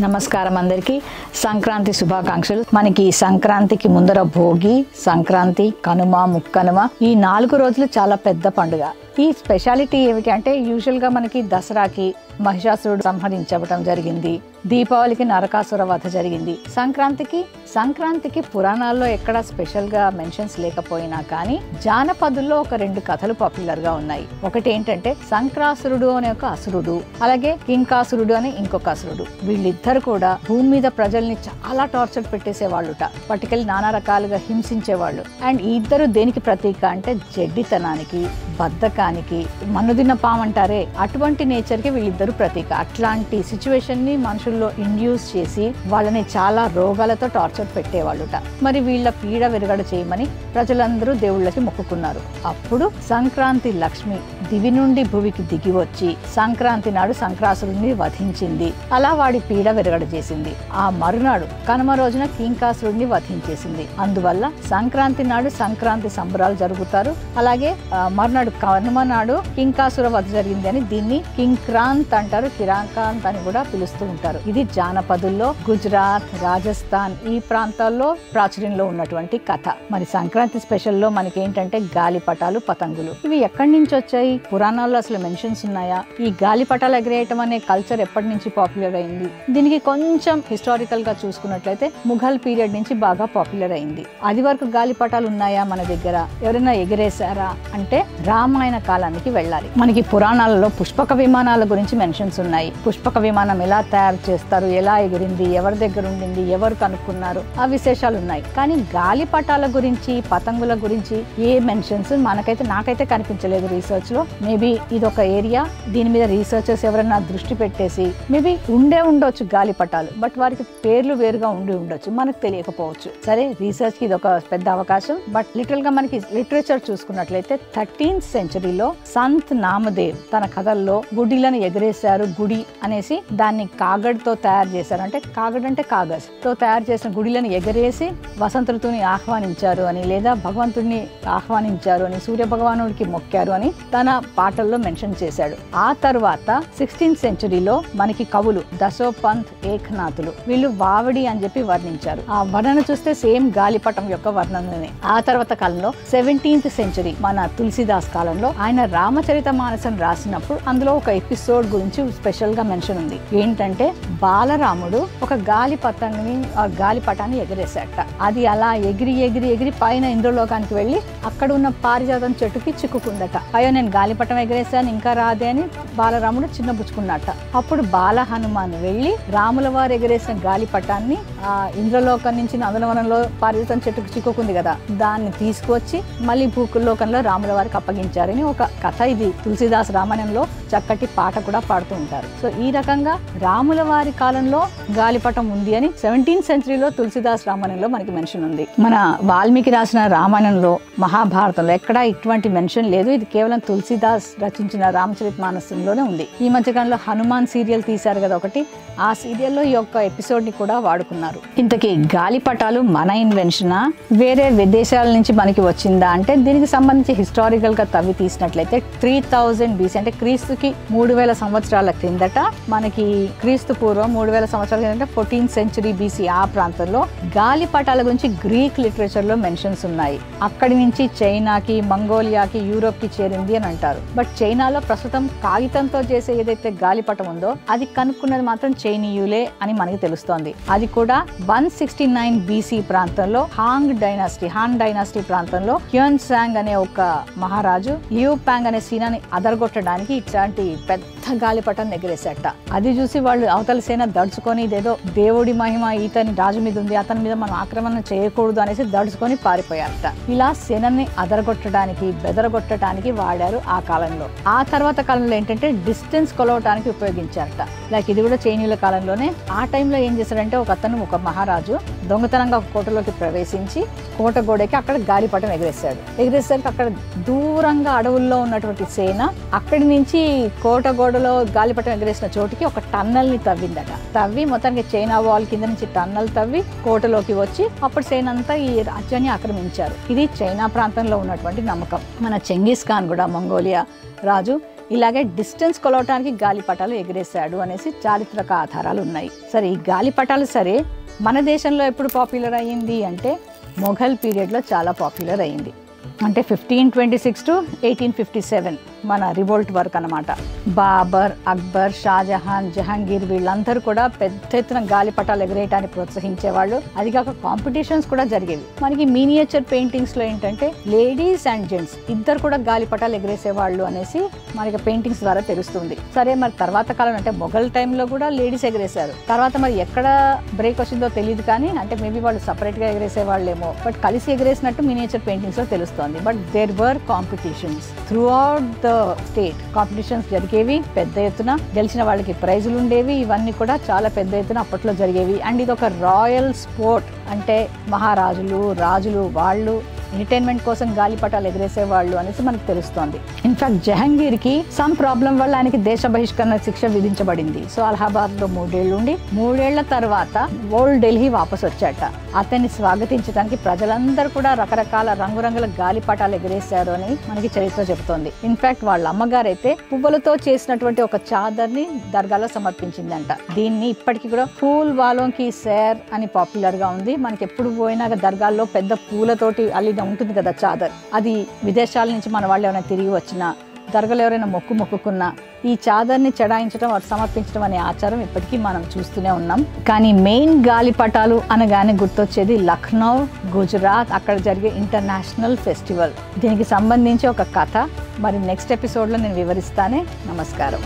నమస్కారం అందరికీ సంక్రాంతి శుభాకాంక్షలు. మనకి సంక్రాంతికి ముందర భోగి, సంక్రాంతి, కనుమ, ముక్కనుమ ఈ 4 రోజులు చాలా పెద్ద పండుగ. ఈ స్పెషాలిటీ ఏమిటి అంటే యూజువల్గా మనకి దసరాకి మహిషాసురుడు సంహరించబడటం జరిగింది, దీపావళికి నరకాసుర వధ జరిగింది. సంక్రాంతికి పురాణాల్లో ఎక్కడ స్పెషల్గా మెన్షన్స్ లేకపోయినా కానీ జానపదుల్లో ఒక 2 కథలు పాపులర్గా ఉన్నాయి. ఒకటి ఏంటంటే సంక్రాసురుడు అనే ఒక అసురుడు, అలాగే కింకాసురుడు అని ఇంకొక అసురుడు. వీళ్ళిద్దరు కూడా భూమి మీద ప్రజల్ని చాలా టార్చర్ పెట్టేసేవాళ్ళుట, పట్టుకెళ్ళి నానా రకాలుగా హింసించేవాళ్ళు. అండ్ ఈ ఇద్దరు దేనికి ప్రతీక అంటే జడ్డితనానికి, బద్ధకానికి, మన్నుదిన్న పామంటారే అటువంటి నేచర్కి వీళ్ళిద్దరు ప్రతీక. అట్లాంటి సిచ్యువేషన్ ని మనుషుల్లో ఇండ్యూస్ చేసి వాళ్ళని చాలా రోగాలతో టార్చర్ పెట్టేవాళ్ళుట. మరి వీళ్ళ పీడ విరగడ చేయమని ప్రజలందరూ దేవుళ్ళకి మొక్కుకున్నారు. అప్పుడు సంక్రాంతి లక్ష్మి దివి నుండి భువికి దిగి వచ్చి సంక్రాంతి నాడు సంక్రాసురుడిని వధించింది. అలా వాడి పీడ విరగడ చేసింది. ఆ మరునాడు కనుమ రోజున కింకాసురుడిని వధించేసింది. అందువల్ల సంక్రాంతి నాడు సంక్రాంతి సంబరాలు జరుగుతారు. అలాగే మరునాడు కనుమ నాడు కింకాసుర వధ జరిగింది అని దీన్ని కింక్రాంత్ అంటారు, కిరాంకాంత్ అని కూడా పిలుస్తూ ఉంటారు. ఇది జానపదుల్లో గుజరాత్, రాజస్థాన్ ఈ ప్రాంతాల్లో ప్రాచుర్యంలో ఉన్నటువంటి కథ. మరి సంక్రాంతి స్పెషల్లో మనకి ఏంటంటే గాలిపటాలు, పతంగులు. ఇవి ఎక్కడి నుంచి వచ్చాయి? పురాణాల్లో అసలు మెన్షన్స్ ఉన్నాయా? ఈ గాలిపటాలు ఎగరేయటం అనే కల్చర్ ఎప్పటి నుంచి పాపులర్ అయింది? దీనికి కొంచెం హిస్టారికల్ గా చూసుకున్నట్లయితే ముఘల్ పీరియడ్ నుంచి బాగా పాపులర్ అయింది. అది వరకు గాలిపటాలు ఉన్నాయా మన దగ్గర? ఎవరైనా ఎగరేసారా అంటే రామాయణ కాలానికి వెళ్ళాలి. మనకి పురాణాలలో పుష్పక విమానాల గురించి మెన్షన్స్ ఉన్నాయి. పుష్పక విమానం ఎలా తయారు చేస్తారు, ఎలా ఎగిరింది, ఎవరి దగ్గర ఉండింది, ఎవరు కనుక్కున్నారు, ఆ విశేషాలు ఉన్నాయి. కానీ గాలిపటాల గురించి, పతంగుల గురించి ఏ మెన్షన్స్ నాకైతే కనిపించలేదు రీసెర్చ్ లో. మేబీ ఇది ఒక ఏరియా, దీని మీద రీసెర్చర్స్ ఎవరైనా దృష్టి పెట్టేసి మేబీ ఉండొచ్చు గాలిపటాలు, బట్ వారికి పేర్లు వేరుగా ఉండొచ్చు, మనకు తెలియకపోవచ్చు. సరే, రీసెర్చ్ కి ఇది ఒక పెద్ద అవకాశం. బట్ లిటరల్ గా మనకి లిటరేచర్ చూసుకున్నట్లయితే 13th centuryలో సంత్ నామదేవ్ తన కథల్లో గుడిలను ఎగరేశారు, గుడి అనేసి దాన్ని కాగడ్తో తయారు చేశారు. అంటే కాగడ్ అంటే కాగజ్ తో తయారు చేసిన గుడిలను ఎగరేసి వసంత ఋతువుని ఆహ్వానించారు అని, లేదా భగవంతుడిని ఆహ్వానించారు అని, సూర్య భగవానుడికి మొక్కారు అని తన పాటల్లో మెన్షన్ చేశాడు. ఆ తర్వాత 16th centuryలో మనకి కవులు దశోపంత్, ఏకనాథులు వీళ్ళు వావడి అని చెప్పి వర్ణించారు. ఆ వర్ణన చూస్తే సేమ్ గాలిపటం యొక్క వర్ణననే. ఆ తర్వాత కాలంలో 17th century మన తులసిదాస్ కాలంలో ఆయన రామచరిత మానసం రాసినప్పుడు అందులో ఒక ఎపిసోడ్ గురించి స్పెషల్ గా మెన్షన్ ఉంది. ఏంటంటే బాలరాముడు ఒక గాలిపటాన్ని ఎగరేశాట. అది అలా ఎగిరి పైన ఇంద్రలోకానికి వెళ్లి అక్కడ ఉన్న పారిజాతం చెట్టుకి చిక్కుకుందట. అయ్యో, నేను గాలిపటం ఎగరేశాను ఇంకా రాదే అని బాలరాముడు చిన్నబుచ్చుకున్నట్ట. అప్పుడు బాల హనుమాన్ వెళ్లి రాముల వారు ఎగరేసిన గాలిపటాన్ని ఆ ఇంద్రలోకం నుంచి నందనవనంలో పారిజాతం చెట్టుకు చిక్కుకుంది కదా, దాన్ని తీసుకువచ్చి మళ్ళీ భూలోకంలో రాముల వారికి అప్పగించారని ఒక కథ. ఇది తులసిదాస్ రామాయణంలో చక్కటి పాట కూడా పాడుతూ ఉంటారు. సో ఈ రకంగా రాముల వారి కాలంలో గాలిపటం ఉంది అని 17th centuryలో తులసిదాస్ రామాయణంలో మనకి మెన్షన్ ఉంది. మన వాల్మీకి రాసిన రామాయణంలో, మహాభారతంలో ఎక్కడా ఇటువంటి మెన్షన్ లేదు. ఇది కేవలం తులసిదాస్ రచించిన రామచరితమానసంలోనే ఉంది. ఈ మధ్యకాలంలో హనుమాన్ సీరియల్ తీశారు కదా ఒకటి, ఆ సీరియల్లో ఈ యొక్క ఎపిసోడ్ ని కూడా వాడుకున్నారు. ఇంతకీ గాలిపటాలు మన ఇన్వెన్షనా, వేరే విదేశాల నుంచి మనకి వచ్చిందా అంటే దీనికి సంబంధించి హిస్టారికల్ గా తవ్వి తీసినట్లయితే 3000 BC అంటే క్రీస్తుకి 3000 సంవత్సరాల క్రిందట, మనకి క్రీస్తు పూర్వం 3000 సంవత్సరాల క్రిందట 14th century BC ఆ ప్రాంతంలో గాలిపటాల గురించి గ్రీక్ లిటరేచర్ లో మెన్షన్స్ ఉన్నాయి. అక్కడి నుంచి చైనాకి, మంగోలియాకి, యూరోప్ కి చేరింది అని అంటారు. బట్ చైనాలో ప్రస్తుతం కాగితంతో చేసే ఏదైతే గాలిపటం ఉందో అది కనుక్కున్నది మాత్రం చైనీయులే అని మనకి తెలుస్తోంది. అది కూడా 169 BC ప్రాంతంలో హాన్ డైనాసిటీ ప్రాంతంలో హ్యూన్ సాంగ్ అనే ఒక మహారాజు లియూ ప్యాంగ్ అనే సీనాని అదరగొట్టడానికి ఇట్లాంటి పెద్ద గాలిపటాన్ని ఎగరేసేట. అది చూసి వాళ్ళు అవతల సేన దడుచుకొని ఇదేదో దేవుడి మహిమ ఈతని రాజు మీద ఉంది, అతని మీద మనం ఆక్రమణ చేయకూడదు అనేసి దడుచుకొని పారిపోయారట. ఇలా సేనని అదరగొట్టడానికి, బెదరగొట్టడానికి వాడారు ఆ కాలంలో. ఆ తర్వాత కాలంలో ఏంటంటే డిస్టెన్స్ కొలవటానికి ఉపయోగించారట. లైక్ ఇది కూడా చైనీయుల కాలంలోనే. ఆ టైంలో ఏం చేశారంటే ఒక మహారాజు దొంగతనంగా ఒక కోటలోకి ప్రవేశించి కోట గోడకి అక్కడ గాలిపటం ఎగరేసరికి అక్కడ దూరంగా అడవుల్లో ఉన్నటువంటి సేన అక్కడి నుంచి కోట గోడలో గాలిపటం ఎగరేసిన చోటుకి ఒక టన్నల్ ని తవ్వి మొత్తానికి చైనా వాల్ కింద నుంచి టన్నల్ తవ్వి కోటలోకి వచ్చి అప్పుడు సేన అంతా ఈ రాజ్యాన్ని ఆక్రమించారు. ఇది చైనా ప్రాంతంలో ఉన్నటువంటి నమ్మకం. మన చెంగిస్ ఖాన్ కూడా మంగోలియా రాజు ఇలాగే డిస్టెన్స్ కొలవటానికి గాలిపటాలు ఎగిరేశాడు అనేసి చారిత్రక ఆధారాలు ఉన్నాయి. సరే, ఈ గాలిపటాలు సరే మన దేశంలో ఎప్పుడు పాపులర్ అయ్యింది అంటే మొఘల్ పీరియడ్లో చాలా పాపులర్ అయ్యింది. అంటే 1526 to 1857 మన రివోల్ట్ వరకు అనమాట. బాబర్, అక్బర్, షాజహాన్, జహాంగీర్ వీళ్ళందరూ కూడా పెద్ద ఎత్తున గాలిపటాలు ఎగరేయటాన్ని ప్రోత్సహించేవాళ్ళు. అది కాక కాంపిటీషన్స్ కూడా జరిగేవి. మనకి మినియేచర్ పెయింటింగ్స్ లో ఏంటంటే లేడీస్ అండ్ జెంట్స్ ఇద్దరు కూడా గాలిపటాలు ఎగరేసేవాళ్ళు అనేసి మనకి పెయింటింగ్స్ ద్వారా తెలుస్తుంది. సరే, మరి తర్వాత కాలం అంటే మొఘల్ టైంలో కూడా లేడీస్ ఎగరేశారు. తర్వాత మరి ఎక్కడ బ్రేక్ వచ్చిందో తెలియదు కానీ, అంటే మేబీ వాళ్ళు సపరేట్ గా ఎగరేసే వాళ్ళేమో, బట్ కలిసి ఎగరేసినట్టు మినియేచర్ పెయింటింగ్స్ లో తెలుస్తుంది. But there were competitions throughout the state. Competitions జరిగేవి పెద్ద ఎత్తున, గెలిచిన వాళ్ళకి ప్రైజులు ఉండేవి. ఇవన్నీ కూడా చాలా పెద్ద ఎత్తున అప్పట్లో జరిగేవి. అండ్ ఇది ఒక రాయల్ స్పోర్ట్. అంటే మహారాజులు, రాజులు వాళ్ళు ఎంటర్టైన్మెంట్ కోసం గాలిపటాలు ఎగరేసేవాళ్ళు అనేసి మనకు తెలుస్తోంది. ఇన్ఫాక్ట్ జహాంగీర్ కి సమ్ ప్రాబ్లం వల్ల ఆయనకి దేశ బహిష్కరణ శిక్ష విధించబడింది. సో అలహాబాద్ లో 3 ఏళ్ళు ఉండి 3 ఏళ్ల తర్వాత ఓల్డ్ ఢిల్లీ వాపస్ వచ్చాట. అతన్ని స్వాగతించడానికి ప్రజలందరూ కూడా రకరకాల రంగురంగుల గాలిపటాలు ఎగరేశారు అని మనకి చరిత్ర చెబుతోంది. ఇన్ఫాక్ట్ వాళ్ళ అమ్మగారు అయితే పువ్వులతో చేసినటువంటి ఒక చాదర్ని దర్గాలో సమర్పించిందంట. దీన్ని ఇప్పటికీ కూడా ఫూల్ వాలోం కి సేర్ అని పాపులర్ గా ఉంది. మనకి ఎప్పుడు పోయినా దర్గాల్లో పెద్ద పూలతోటి అల్లిన ఉంటుంది కదా చాదర్. అది విదేశాల నుంచి మన వాళ్ళు ఏమైనా తిరిగి వచ్చినా, దర్గాలో ఎవరైనా మొక్కుకున్నా ఈ చాదర్ని చెడాయించడం, సమర్పించడం అనే ఆచారం ఇప్పటికీ మనం చూస్తూనే ఉన్నాం. కానీ మెయిన్ గాలిపటాలు అనగానే గుర్తొచ్చేది లక్నో, గుజరాత్, అక్కడ జరిగే ఇంటర్నేషనల్ ఫెస్టివల్. దీనికి సంబంధించి ఒక కథ మరి నెక్స్ట్ ఎపిసోడ్లో నేను వివరిస్తానే. నమస్కారం.